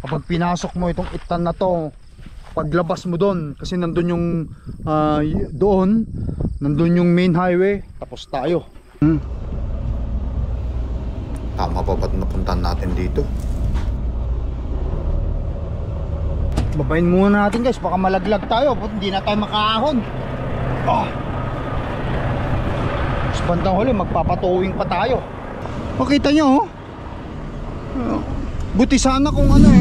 kapag pinasok mo itong itan na to, paglabas mo doon, kasi nandun yung nandun yung main highway, tapos tayo. Tama pa ba't napuntahan natin dito? Babayin muna natin guys, baka malaglag tayo, hindi na tayo makaahon. Sa bandang huli magpapatowing pa tayo. Makita nyo buti sana kung ano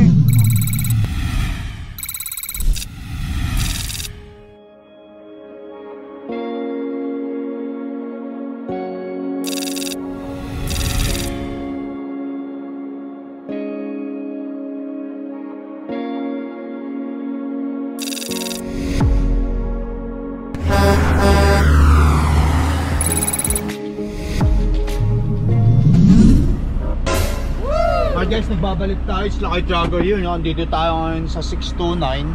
guys, nagbabalik tayo sa Lucky Jogger yun. Dito tayo ngayon sa 629.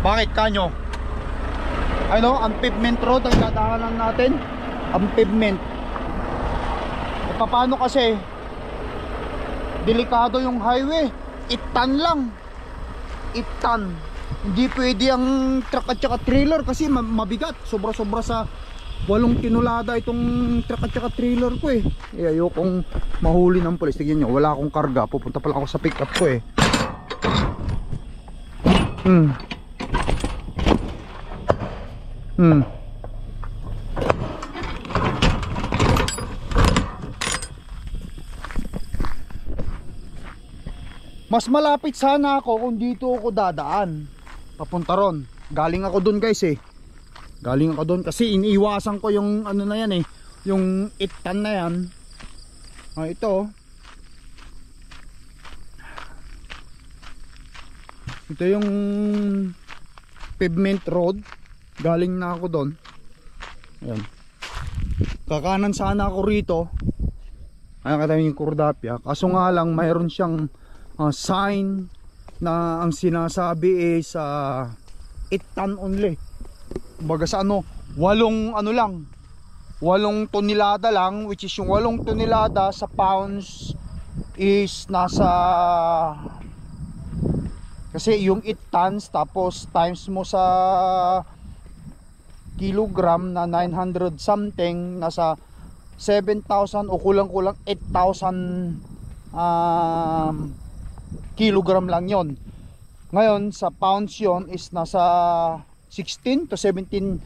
Bakit kanyo? Ano? Ang pavement road ang dadaanan natin. Ang pavement. E paano kasi? Delikado yung highway. Itan lang. Itan. Hindi pwede ang truck at saka trailer kasi mabigat. Sobra-sobra sa 8 tinulada itong truck at saka trailer ko eh. Ayokong mahuli ng pulis. Tignan nyo, wala akong karga. Pupunta pala ako sa pick up ko eh. Mas malapit sana ako kung dito ako dadaan. Papunta ron. Galing ako dun guys eh. Galing ako doon kasi iniiwasan ko yung ano na yan eh, yung itan na yan. Ito yung pavement road. Galing na ako doon. Ayan. Kakanan sana ako rito. Ayan, katayin yung Cordapia. Kaso nga lang mayroon siyang sign na ang sinasabi is itan only. Baga sa 8 tonelada lang, which is yung 8 tonelada sa pounds is nasa, kasi yung 8 tons tapos times mo sa kilogram na 900 something, nasa 7,000 o kulang-kulang 8,000 kilogram lang yon. Ngayon sa pounds yon is nasa 16 to 17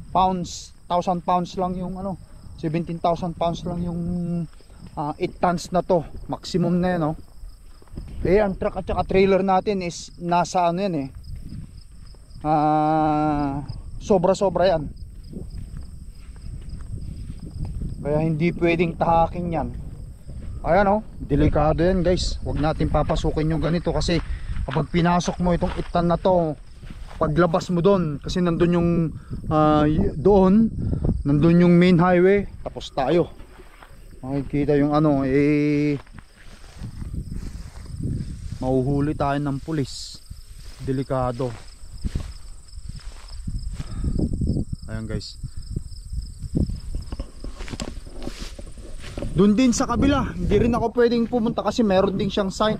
pounds, 1,000 pounds lang yung 17,000 pounds lang yung 8 tons na to, maximum na yan ang truck at saka trailer natin is nasa yan sobra-sobra yan, kaya hindi pwedeng tahaking yan. Ayan delikado yan guys, huwag natin papasukin yung ganito kasi kapag pinasok mo itong itan na to, paglabas mo doon, kasi nandun yung nandun yung main highway, tapos tayo makikita yung mahuhuli tayo ng pulis. Delikado. Ayan guys, doon din sa kabila hindi rin ako pwedeng pumunta kasi meron din siyang sign.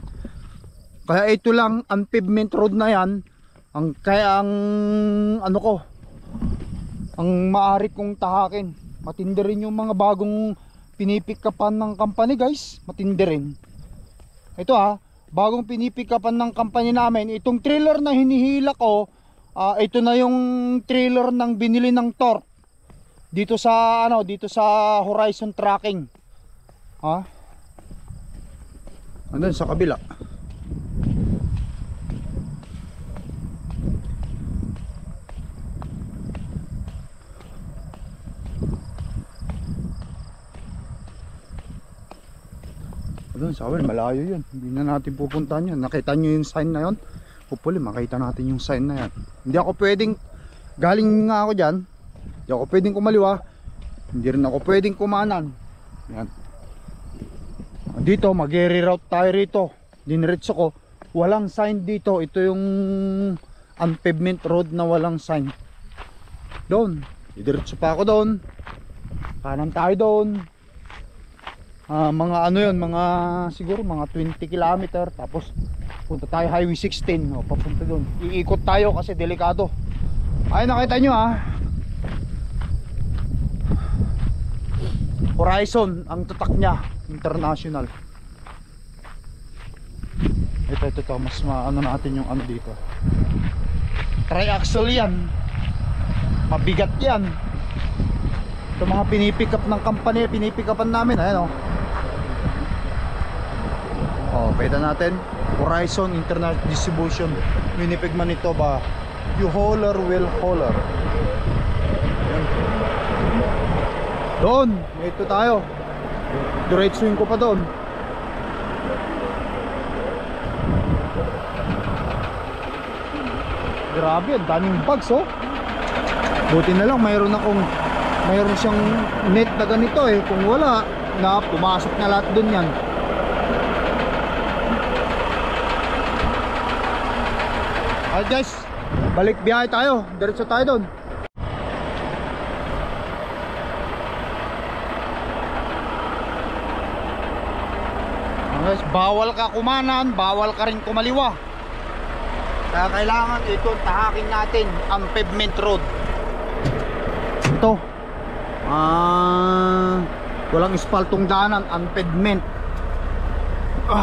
Kaya ito lang ang pavement road na yan ang maaari kong tahakin. Matindi rin yung mga bagong pinipikapan ng company guys, matindi rin. Ito bagong pinipikapan ng company namin. Itong trailer na hinihila ko, ito na yung trailer ng binili ng Torque dito sa Horizon Tracking. Andun sa kabila. Doon sa amin, malayo yun, hindi na natin pupuntahan yun. Nakita nyo yung sign na yun, hopefully makita natin yung sign na yan. Hindi ako pwedeng, galing nga ako dyan, hindi ako pwedeng kumaliwa, hindi rin ako pwedeng kumanan. Yan. Dito mag-reroute tayo rito, diniretso ko, walang sign dito. Ito yung unpavement road na walang sign. Doon, didiretso pa ako doon, kanan tayo doon. mga ano yun, mga siguro mga 20 kilometer. Tapos punta tayo highway 16, papunta doon. Iikot tayo kasi delikado. Ay, nakita nyo Horizon ang tatak niya, international. Ito mas maano natin yung ano dito. Triaxle yan. Mabigat yan. Ito mga pinipick up ng company, pinipick upan namin, ayan pwede natin. Horizon International Distribution, Winnipeg, Manitoba. You hauler will hauler. Ayan. Doon, ito tayo. Direct swing ko pa doon. Grabe, ang daming bags Buti na lang mayroon siyang net na ganito Kung wala, pumasok na lahat doon yan. Alright guys, balik biyahe tayo. Diretso tayo doon. Guys, bawal ka kumanan, bawal ka rin kumaliwa. Kaya kailangan ito tahakin natin ang pavement road. Ito walang espaltong daanan, ang pavement.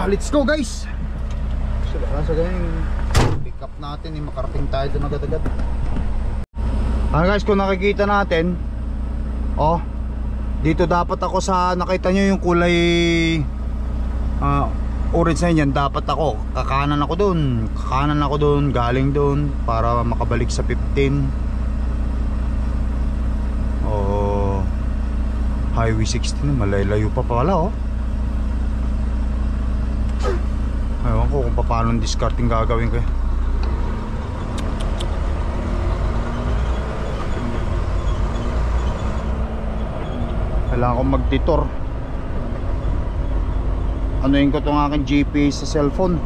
Let's go guys. Sa ganyan pick up natin, makarating tayo doon agad-agad. Guys, kung nakikita natin dito dapat ako sa, nakita nyo yung kulay orange na yan, dapat ako kakanan ako doon, galing doon para makabalik sa 15 highway 16. Malalayo pa pala ewan ko kung paano discarding gagawin ko kailangan ko mag-detour. Anuin ko itong aking GPS sa cellphone.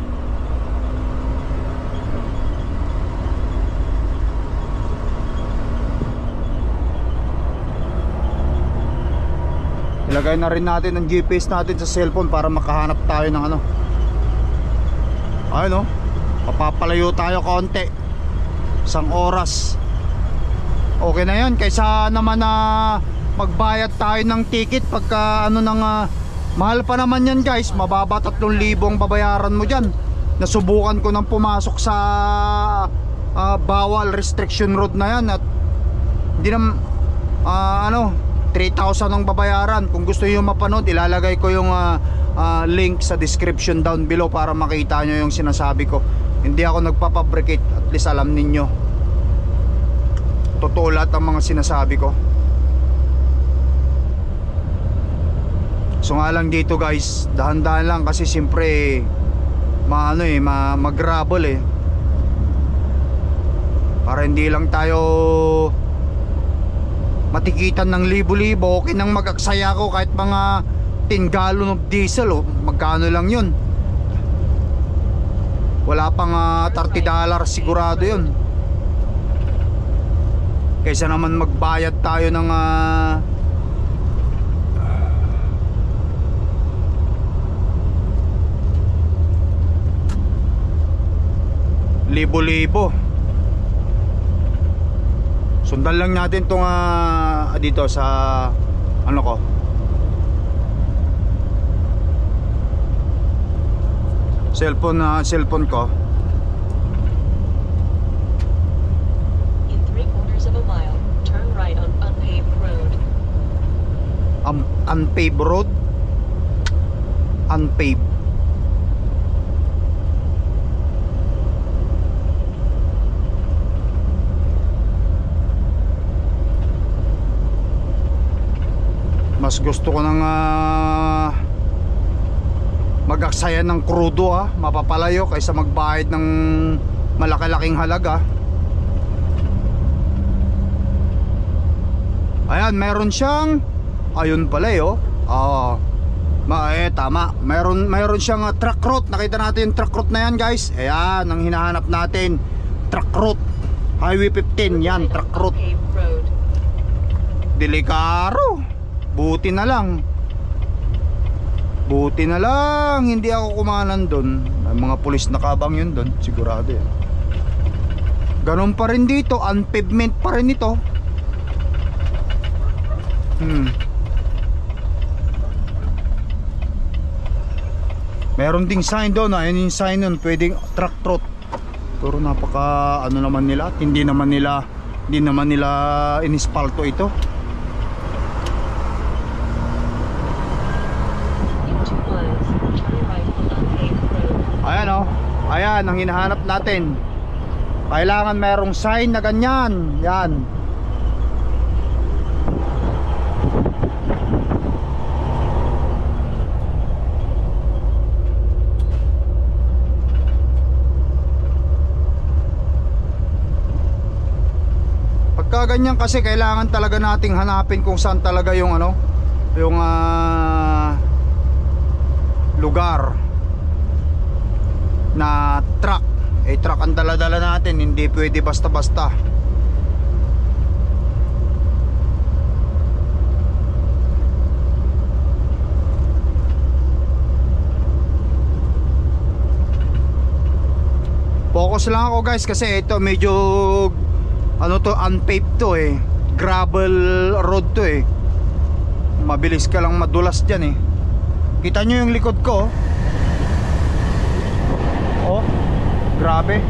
Ilagay na rin natin ang GPS natin sa cellphone para makahanap tayo ng ayun papapalayo tayo konti, 1 oras. Okay na yan, kaysa naman magbayad tayo ng ticket pagka mahal pa naman yan guys. Mababa 3,000 ang babayaran mo dyan. Nasubukan ko nang pumasok sa bawal restriction road na yan at hindi na 3,000 ang babayaran. Kung gusto nyo mapanood, ilalagay ko yung link sa description down below para makita nyo yung sinasabi ko. Hindi ako nagpapabricate, at least alam ninyo totoo lahat ang mga sinasabi ko. So nga lang dito guys, dahan-dahan lang kasi siyempre mag-gravel para hindi lang tayo matikitan ng libo-libo. Okay nang mag-aksaya ko kahit mga 10 gallon of diesel magkano lang yun, wala pang $30 sigurado yun, kaysa naman magbayad tayo ng libo-libo. Sundan lang natin itong dito sa cellphone ko. In 3/4 of a mile, turn right on unpaved road. Unpaved road? Unpaved. Mas gusto ko nang mag-aksaya ng krudo mapapalayo kaysa magbayad ng malaki-laking halaga. Ayan, meron siyang ayun pala tama, meron siyang truck route. Nakita natin yung truck route na yan guys. Ayan ang hinahanap natin, truck route, highway 15 yan, truck route. Delikaro, buti na lang Buti na lang hindi ako kumanan doon. May mga pulis nakabang yun doon, sigurado yan. Ganon pa rin dito, unpavement pa rin ito. Meron ding sign doon, ayun yung sign nun, pwedeng truck route. Pero napaka ano naman nila, at hindi naman nila inispalto ito. In 2 miles, turn right on unpaved road. Ayan o, ayan ang hinahanap natin. Kailangan merong sign na ganyan. Yan. Pagka ganyan kasi kailangan talaga nating hanapin kung saan talaga yung ano, yung lugar na truck. Eh truck ang dala-dala natin, hindi pwede basta-basta. Focus lang ako guys kasi ito medyo ano to, unpaved to eh. Gravel road to eh. Mabilis ka lang madulas dyan eh. Kita nyo yung likod ko oh. Grabe.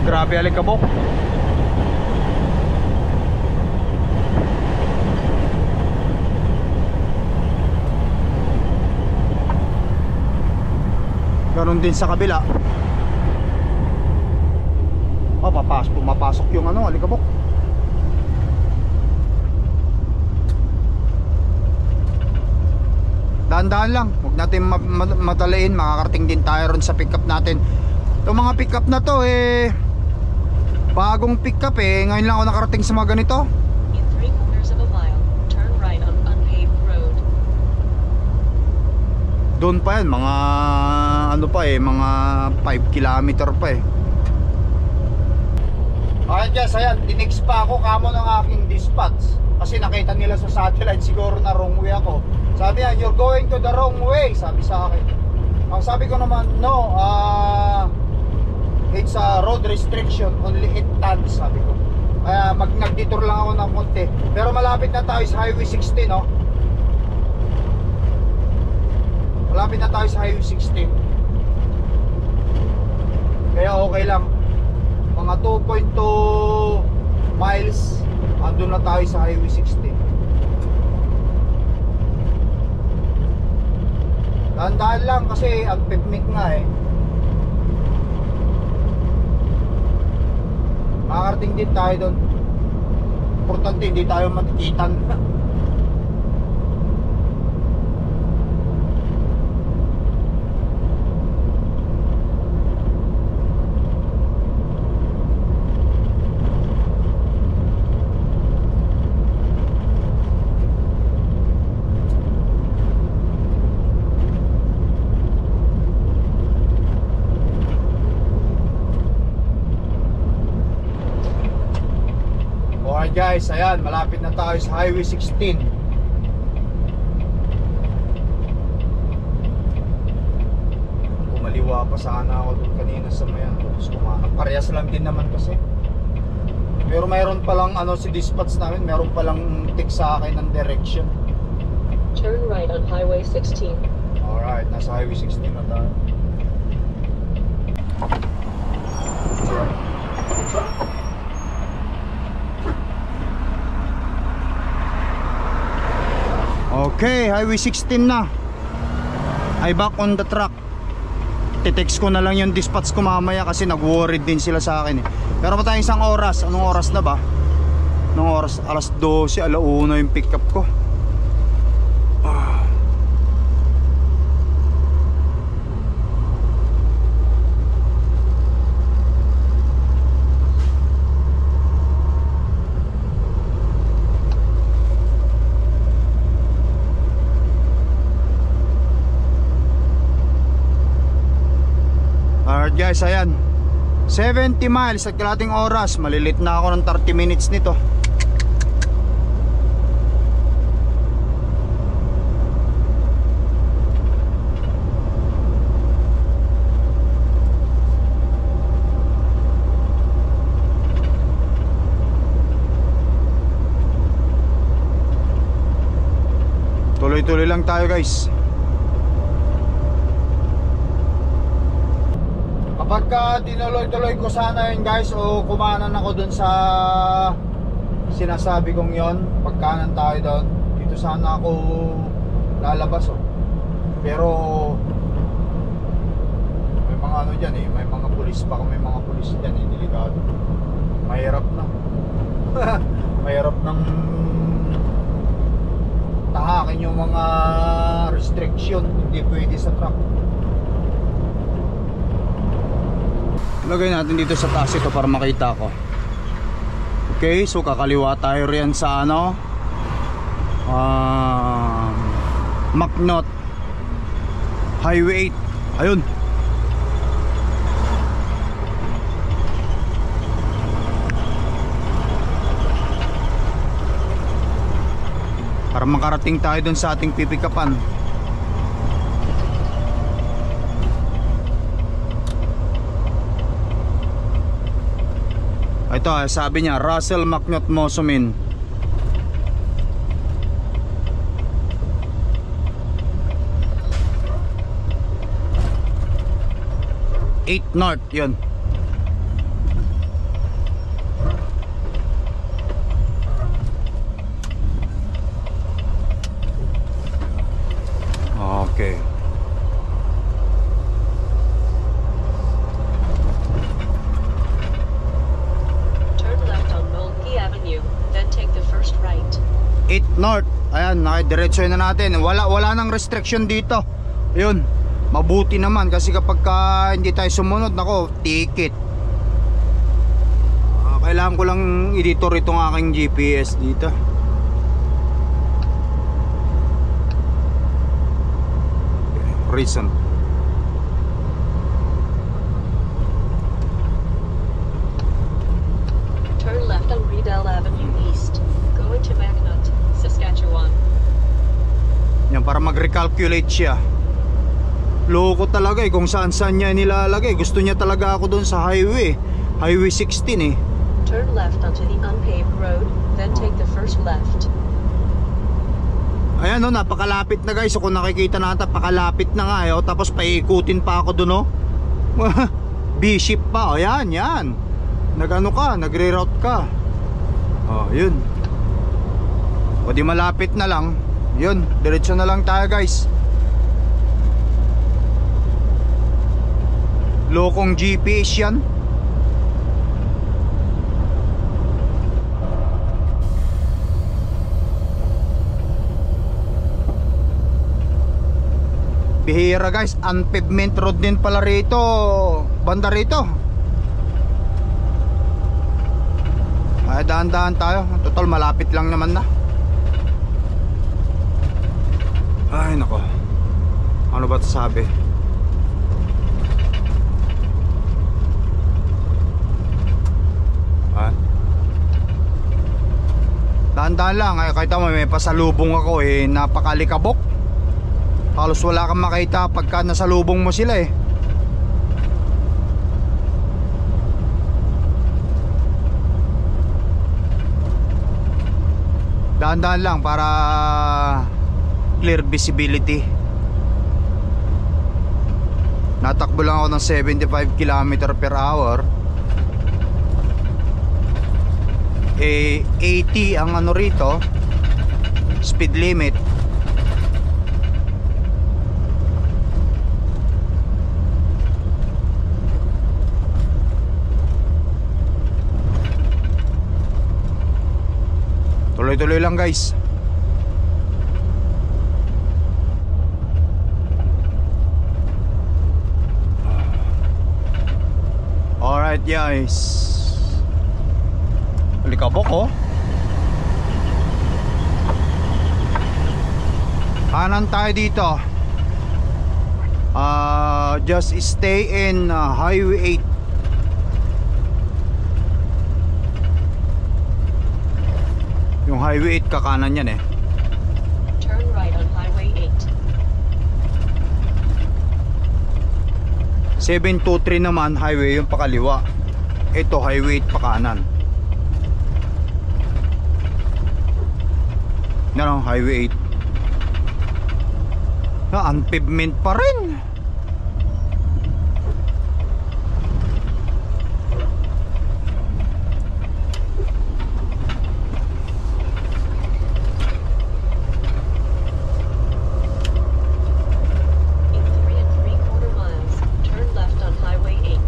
Grabe alikabok. Ganon din sa kabila. Oh, pumapasok yung ano, alikabok. Dahan-dahan lang, huwag natin madaliin. Makakarating din tayo ron sa pick up natin. Itong mga pick up na to eh, bagong pick up eh. Ngayon lang ako nakarating sa mga ganito. In 3/4 of a mile, turn right on unpaved road. Doon pa yan, mga ano pa eh, mga 5 kilometer pa eh. Okay guys, ayan, tinix pa ako kamo ng aking dispatch. Kasi nakita nila sa satellite siguro na wrong way ako. Sabi niya, you're going to the wrong way, sabi sa akin. Ang sabi ko naman, no, it's a road restriction, only 8 tons, sabi ko. Kaya nag-detour lang ako ng konti. Pero malapit na tayo sa Highway 16, no? Malapit na tayo sa Highway 16. Kaya okay lang. Mga 2.2 miles, andun na tayo sa Highway 16. Dahan-dahan lang kasi ang pavement nga eh. Makakarating din tayo doon. Importante hindi tayo matikitan. Guys, ayan, malapit na tayo sa Highway 16. Kumaliwa pa sana ako doon kanina sa mayan. Parehas lang din naman kasi. Pero mayroon palang ano si dispatch namin, mayroon palang tick sa akin ng direction. Turn right on Highway 16. Alright, nasa Highway 16 na tayo. Okay, Highway 16 na. I back on the track. Titext ko na lang yung dispatch ko mamaya kasi nag-worried din sila sa akin eh. Pero pa tayong isang oras. Anong oras na ba? Anong oras? Alas 12, alauna yung pick up ko. Alright guys, ayan 70 miles at kalating oras. Malilit na ako ng 30 minutes nito. Tuloy-tuloy lang tayo guys. Kapag ka tinuloy-tuloy ko sana yun guys, o kumanan ako dun sa sinasabi kong yon, pagkanan tayo doon, dito sana ako lalabas oh. Pero may mga ano dyan eh, may mga pulis pa, may mga pulis dyan eh, delikado. Mahirap na. Mahirap ng tahakin yung mga restriction, hindi pwede sa truck. Lagay natin dito sa taas ito para makita ko. Okay, so kakaliwa tayo riyan sa ano, McNaught Highway 8. Ayun. Para makarating tayo dun sa ating pipikapan. Ito, sabi niya Russell McNaught Mosomin. 8 North, yun. Okay. Turn left on Mulkey Avenue, then take the first right. 8 North. Ayan, nakadiretso na natin. Wala nang restriction dito. Yun. Mabuti naman kasi kapag hindi tayo sumunod, nako, ticket. Kailangan ko lang editor itong aking GPS dito. Reason. Turn left on Riedel Avenue East, going to McNaught, Saskatchewan. Yan, para mag-recalculate siya. Loko talaga eh, kung saan niya nilalagay. Gusto niya talaga ako doon sa highway 16 eh. Turn left onto the unpaved road, then take the first left. Ayan o, napakalapit na guys. So kung nakikita natin, pakalapit na nga eh. Tapos paikutin pa ako doon o. B-ship pa o, yan. Nag-ano ka, nagre-route ka. O, yun. O di malapit na lang. Yun, diretso na lang tayo guys. Lokong GPS yan. Bihira guys, unpavement road din pala rito, banda rito. Ay, dahan-dahan tayo. Total malapit lang naman na. Ay nako, ano ba sabi? Dahan-dahan lang, ay kahit may pasalubong ako eh, napakalikabok. Halos wala kang makita pagka nasalubong mo sila eh. Dahan-dahan lang para clear visibility. Natakbo lang ako ng 75 km/h. Eh 80 ang ano rito, speed limit. Tuloy-tuloy lang guys. Alright guys, likabok oh. Kanan tayo dito. Just stay in Highway 8. Yung Highway 8 kakanan yan eh. Turn right on Highway 8. 723 naman highway yung pakaliwa. Ito Highway 8 pakanan. Yan o, Highway 8. Unpavement pa rin. In 3 3/4 miles, turn left on Highway 8.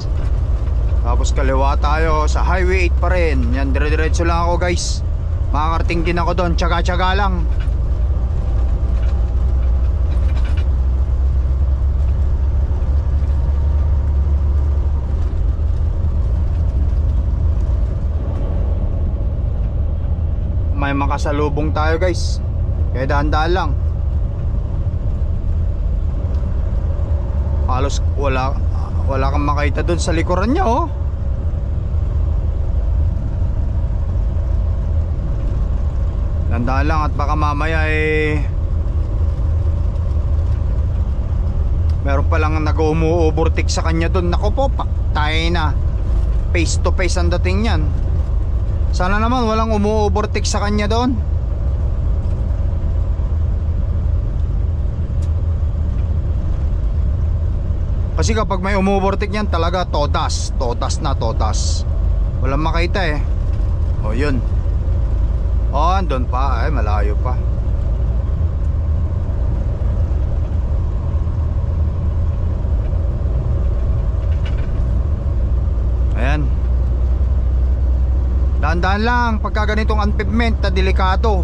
Tapos kaliwa tayo sa Highway 8 pa rin. Yan, dire-diretso lang ako guys. Makakarating din ako doon, tsaga-tsaga lang. May makasalubong tayo guys, kaya dahan-dahan lang. Halos wala kang makita doon sa likuran niya oh. Dahan-dahan lang at baka mamaya meron palang nag-umuovertake sa kanya doon. Nako po, tayo na. Face to face ang dating yan. Sana naman walang umu-overtake sa kanya doon. Kasi kapag may umu-overtake yan talaga todas na todas. Walang makita eh. O yun. O andun pa, ay malayo pa. Ayan. Dahan-dahan lang pagka ganitong unpavement na delikado.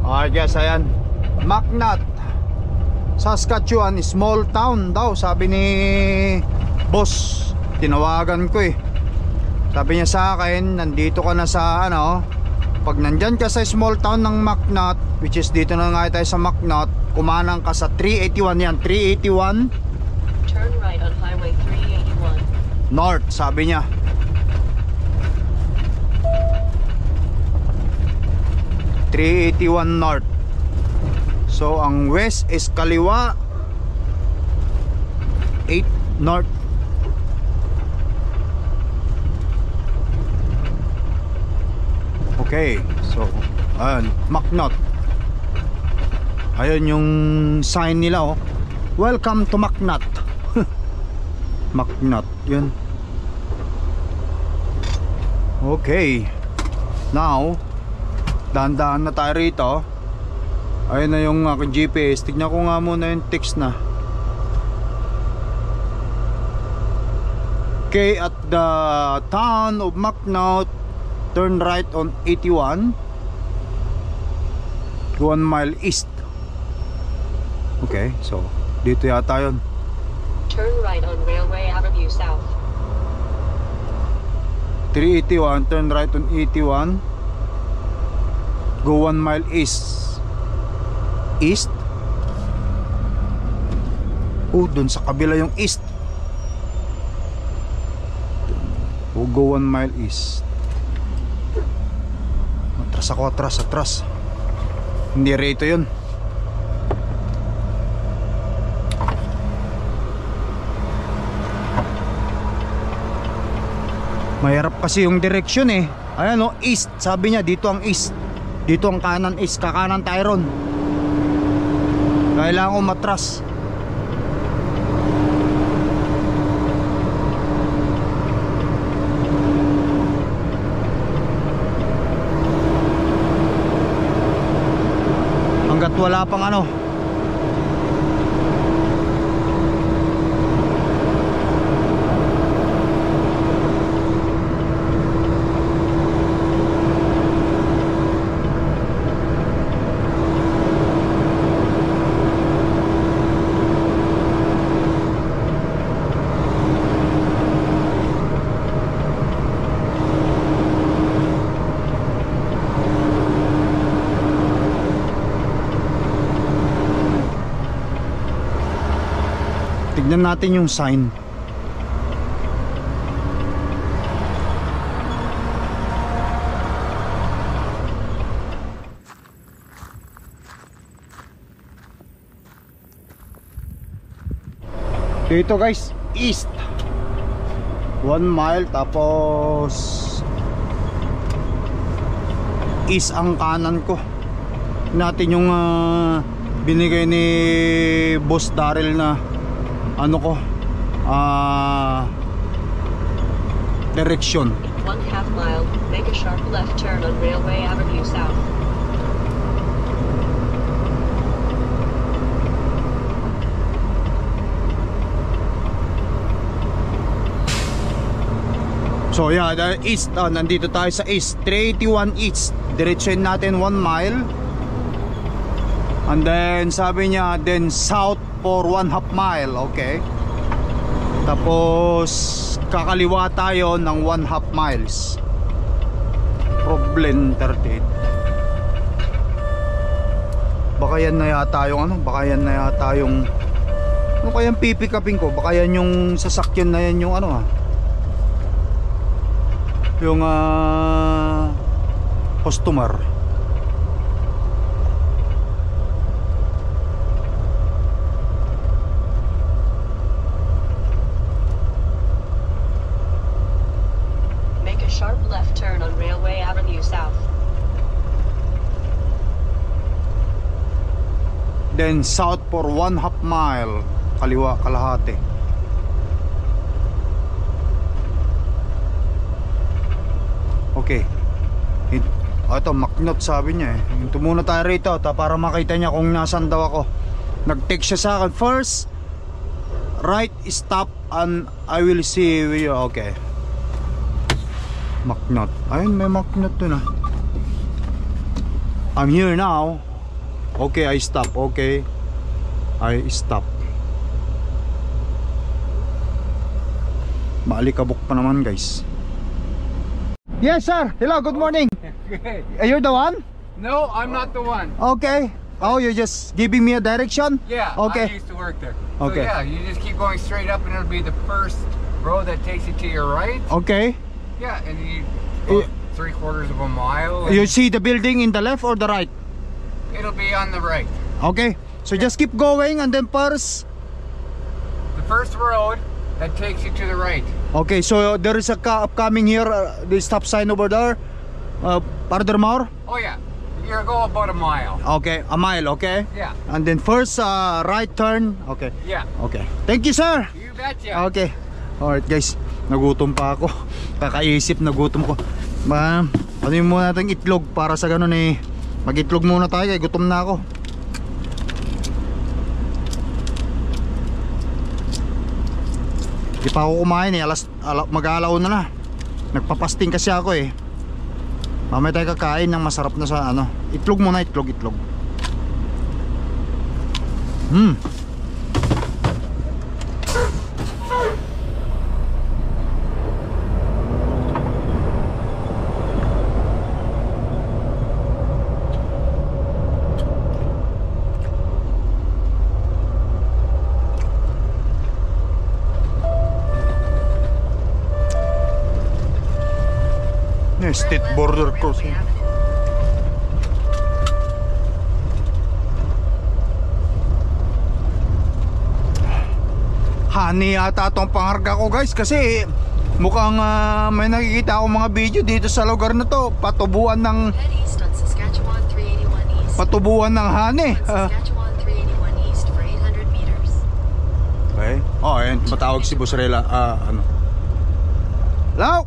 Alright guys, ayan, McNutt, Saskatchewan, small town daw, sabi ni boss. Tinawagan ko eh. Sabi niya sa akin, nandito ka na sa ano, pag nandyan ka sa small town ng McNutt, which is dito na nga tayo sa McNutt, kumanang ka sa 381 yan, 381 Turn right on Highway 381. North, sabi niya. North. So ang west is kaliwa, 8 north. Okay, so ayun, McNutt. Ayun yung sign nila oh. Welcome to McNutt. McNutt, yun. Okay. Now dahan-dahan na tayo rito. Ayun na yung aking GPS. Tignan ko nga muna yung text na. Okay, at the town of McNutt, turn right on 81, 1 mile east. Okay, so dito yata yun. Turn right on Railway Avenue South. 381, turn right on 81, go 1 mile east. East? Oh, dun sa kabila yung east. Oh, go 1 mile east. Atras ako, atras. Hindi rito yun. Mahirap kasi yung direksyon eh. Ayan oh, east. Sabi niya dito ang east. Dito ang kanan east. Kakanan tayo ron. Kailangan ko matras. Hanggat wala pang ano. Tignan natin yung sign. Dito guys, east 1 mile, tapos is ang kanan ko. Natin yung binigay ni Boss Daryl na ano ko, direction. In 1/2 mile, make a sharp left turn on Railway Avenue South. So yeah, the east, nandito tayo sa east, 381 east. Diretsuin natin 1 mile. And then sabi niya, then south for 1/2 mile. Okay. Tapos kakaliwa tayo ng 1/2 miles. Problem 38. Baka yan na yata yung ano, baka yan na yata yung ano kayang pipikapin ko? Baka yan yung sasakyan na yan yung ano yung customer. Make a sharp left turn on Railway Avenue South. Then south for 1/2 mile. Kaliwa kalahati. Okay. Ito, maknot sabi niya eh. Ito muna tayo rito para makita niya kung nasan daw ako. Nag-text siya sa akin. First, right stop and I will see you. Okay. Maknot. Ayun, may maknot dun ah. I'm here now. Okay, I stop. Okay, I stop. Maalikabok pa naman guys. Yes sir, hello, good morning. Good. You're the one? No, I'm not the one. Okay. Oh, you're just giving me a direction? Yeah, Okay. I used to work there. Okay. So yeah, you just keep going straight up and it'll be the first road that takes you to your right. Okay. Yeah, and you Eh, go 3/4 of a mile. And You see the building in the left or the right? it'll be on the right. Okay. So just keep going and then first. The first road that takes you to the right. Okay, so there is a upcoming here, the stop sign over there. Furthermore? Oh yeah, you're go about a mile. Okay, a mile, okay? Yeah, And then first right turn. Okay. yeah. Okay. Thank you, sir. You betcha. Okay. Alright guys, nagutom pa ako. Kakaisip, nagutom ko. Ano yung muna natin itlog para sa ganun eh. Mag-itlog muna tayo kaya gutom na ako. Di pa ako kumain eh, mag-aalaw na. Nagpapasting kasi ako eh. Mamaya tayo kakain ng masarap na sa ano. Itlog muna, itlog. State border crossing. Honey yata itong pangarga ko guys, kasi mukhang may nakikita akong mga video dito sa lugar na to. Patubuan ng Head east on Saskatchewan 381 East. patubuan ng honey. On Saskatchewan 381 East for 800 meters. Okay. Oh, ayan, matawag si Boss Rela. Ano? Hello?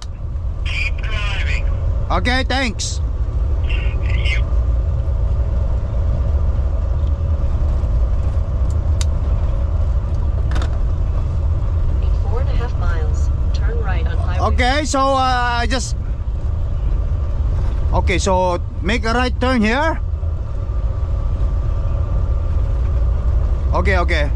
Keep driving. Okay, thanks. In 4.5 miles, turn right on Highway. Okay, so Okay, so make a right turn here. Okay. Okay.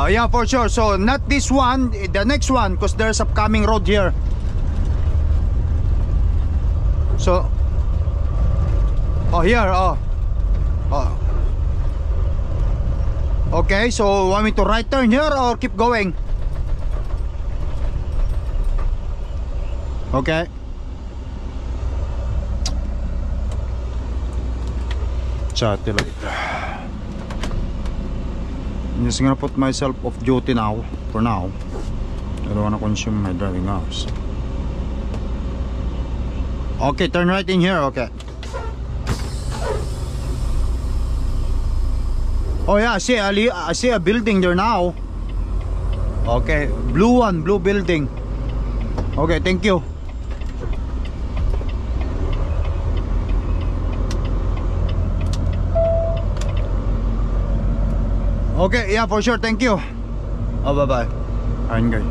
Yeah, for sure. So not this one, the next one, because there's upcoming road here. So, here, Okay, so want me to right turn here or keep going? Okay. Satellite. I'm just gonna put myself off duty now. For now, I don't wanna consume my driving hours. Okay, turn right in here. Okay. Oh yeah, I see a building there now. Okay, blue one, blue building. Okay, thank you. Okay, yeah, for sure, thank you. Oh, bye-bye. Ayun guys.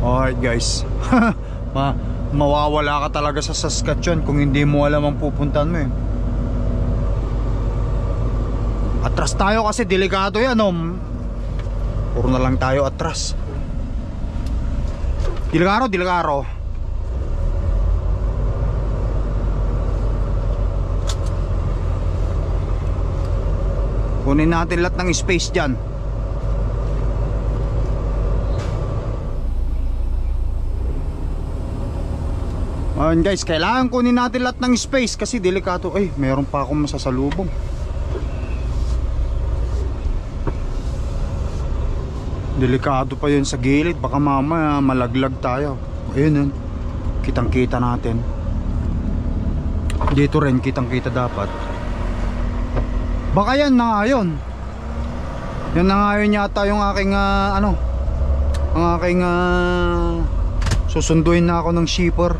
Alright guys. Mawawala ka talaga sa Saskatchewan kung hindi mo alam ang pupuntahan mo eh. Atras tayo kasi delikado yan oh. Puro na lang tayo atras. Delikado. Kunin natin lahat ng space dyan. Ayun guys, kailangan kunin natin lahat ng space kasi delikado. Ay, meron pa akong masasalubong. Delikado pa yun sa gilid. Baka mamaya malaglag tayo. Ayun yun, kitang kita natin. Dito rin kitang kita dapat. Baka yan na nga yun. Yan na nga yun yata yung aking ang aking susunduin na ako ng shipper.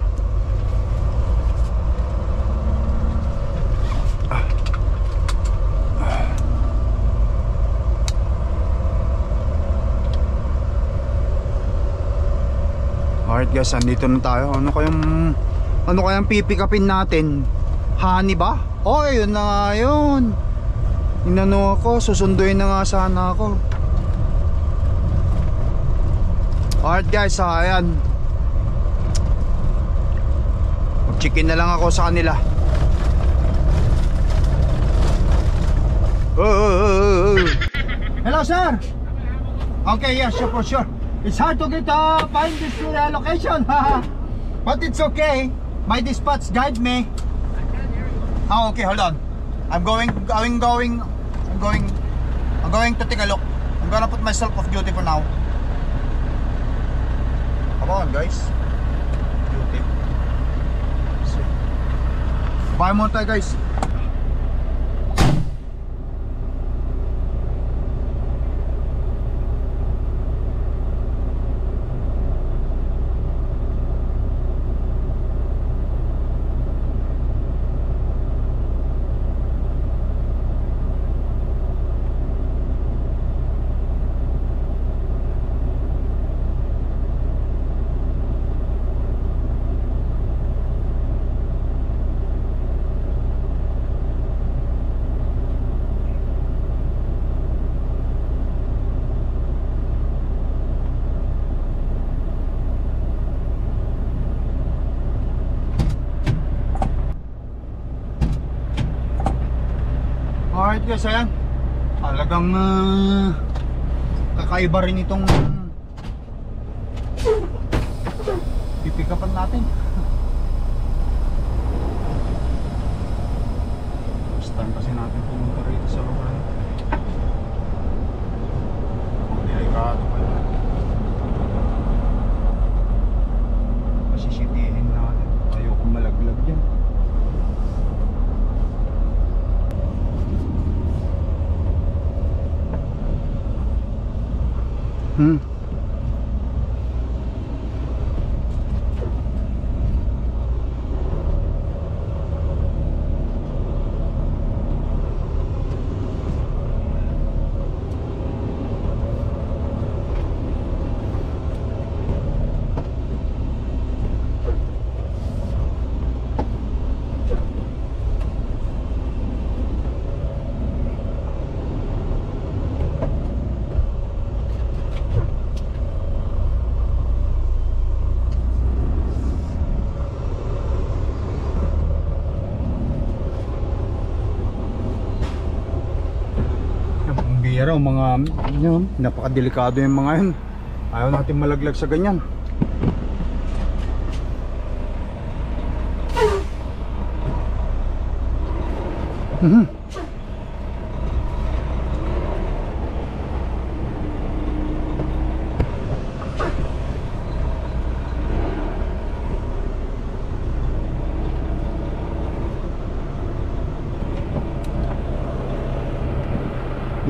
Alright guys, andito na tayo. Ano kayang pipikapin natin? Honey ba? Oh, yun na nga yun. Inano ako, susunduin na nga sana ako. Alright guys, ayan. Mag-check-in na lang ako sa kanila. Hello sir. Okay, yeah, sure, for sure. It's hard to get find this location. But it's okay. My dispatch guide me. Oh, okay, hold on. I'm going to take a look. I'm gonna put myself off duty for now. Come on guys. Duty. Bye muna tayo guys. Alright guys, ayan. Talagang kakaiba rin itong pipikapan natin. First time kasi natin pumunta rito sa lugar. Delikado pa yun. Masisitihin natin. Ayokong malaglag dyan. Bira, mga yun, napakadelikado yung mga yun. Ayaw natin malaglag sa ganyan.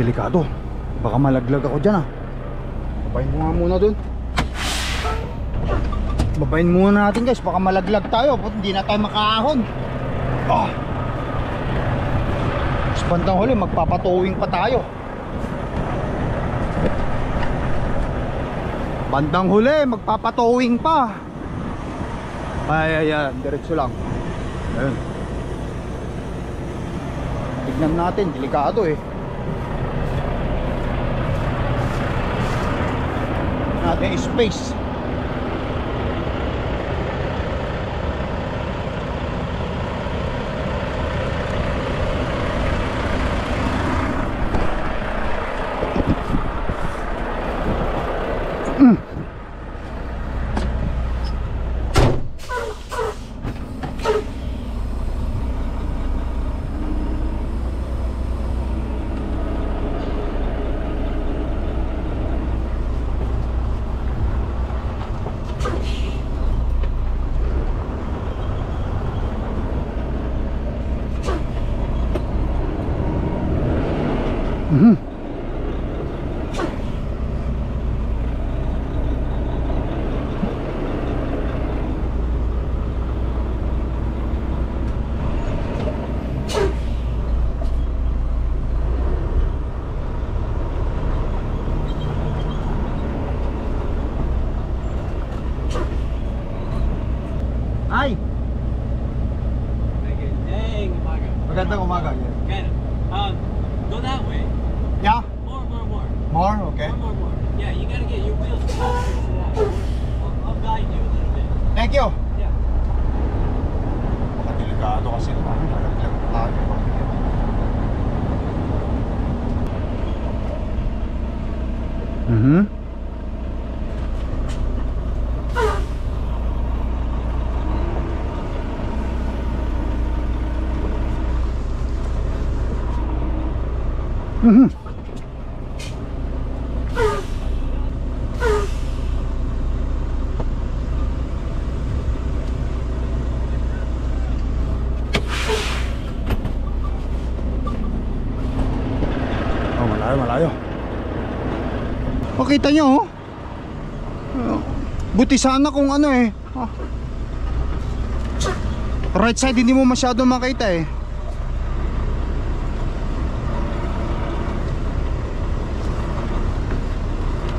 delikado. Baka malaglag ako dyan ah. Babayin mo nga muna dun. Babayin muna natin guys, baka malaglag tayo. Hindi na tayo makaahon. Sa bandang huli magpapatuwing pa tayo. Bandang huli magpapatuwing pa. Ay, diretso lang. Ayun. Tignan natin, delikado eh. Natin space. Ay! Dang, umaga. Magandang umaga. Kind of. Go that way. Yeah? More. More? Okay. More. Yeah, you gotta get your wheels closer to that. I'll guide you a little bit. Thank you! Yeah. Baka delikado kasi naman. Malaglag tayo. Malayo. O, kita nyo oh. Buti sana kung ano eh. Right side hindi mo masyado makita eh.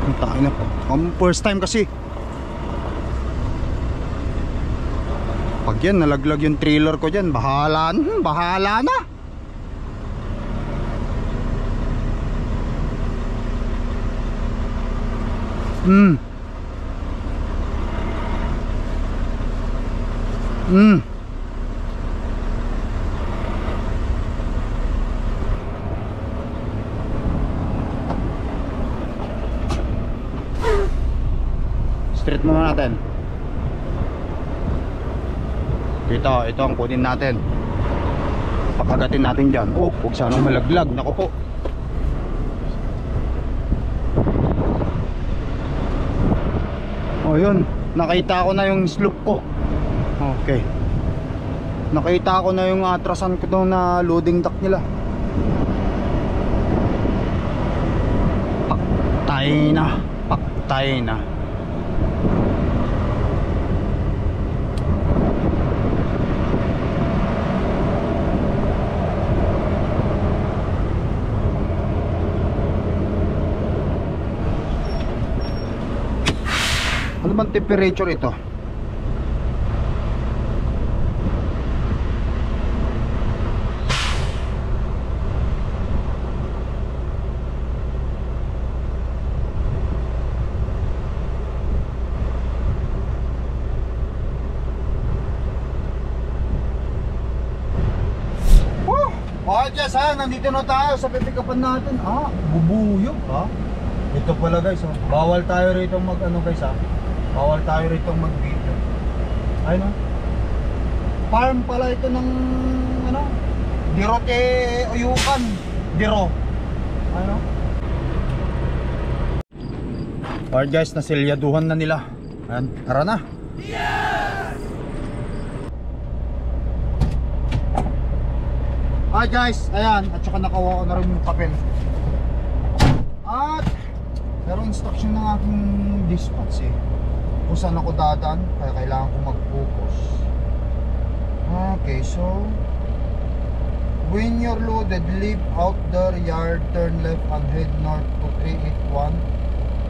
Ang tayo na po. First time kasi. Pag yan nalaglag yung trailer ko dyan, bahala na. Straight muna natin. Ito ang kunin natin. Papagatin natin dyan. Oh, huwag sanang malaglag. Naku po. Oh, yun. Nakita ko na yung slope ko. Okay. Nakita ko na yung atrasan ko doon na loading dock nila. Paktay na. Ano bang temperature ito? Yes, nandito na tayo sa pipikapan natin. Bubuyog Ito pala guys, bawal tayo rito bawal tayo rito mag-video. Ay no. Farm pala ito ng Dirote Uyukan. Diro. Ano? Alright guys, nasilyaduhan na nila. Ayan, tara na. Alright guys, ayan, at saka nakawa ko na rin yung papel. Pero instruction ng aking dispatch eh, kung saan ako dadaan, kaya kailangan ko mag-focus. Okay, so when you're loaded, leave out the yard, turn left and head north to 381.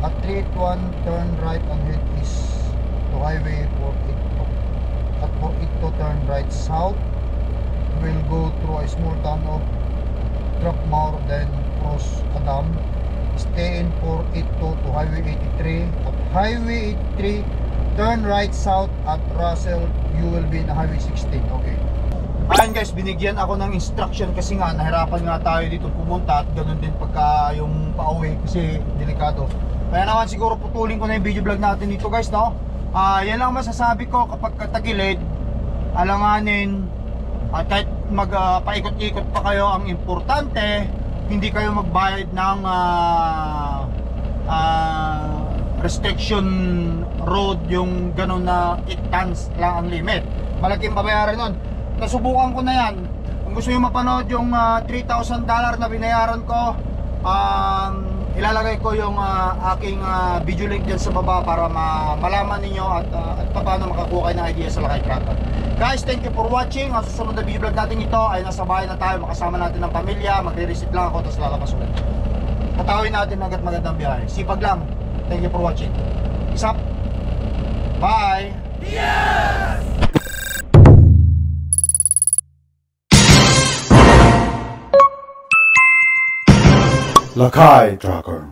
At 381, turn right and head east to highway 482. At 482, turn right south. We'll go through a small town of Drapmore, then cross Adam. Stay in 482 to highway 83. At highway 83, turn right south at Russell. You will be in highway 16. Okay. Ayun guys, binigyan ako ng instruction kasi nga nahirapan nga tayo dito pumunta at ganun din pagka yung pauwi kasi delikado. Kaya naman siguro putulin ko na yung video vlog natin dito guys, no? Yan lang masasabi ko, kapag katagilid, alanganin at kahit paikot-ikot pa kayo, ang importante hindi kayo magbayad ng restriction road, yung ganun na 8 tons lang ang limit. Malaking babayaran nun. Nasubukan ko na yan. Kung gusto nyo mapanood yung $3,000 na binayaran ko, ilalagay ko yung aking video link dyan sa baba para malaman ninyo at paano makakuha kayo ng idea sa Lakay Tracker. Guys, thank you for watching. Ang susunod na video vlog natin ito ay nasa bahay na tayo, makasama natin ng pamilya, magre-reset lang ako tapos lalabas ulit. Patawin natin agad magandang biyahe. Sipag lang. Thank you for watching. Peace up. Bye. Lakay Tracker.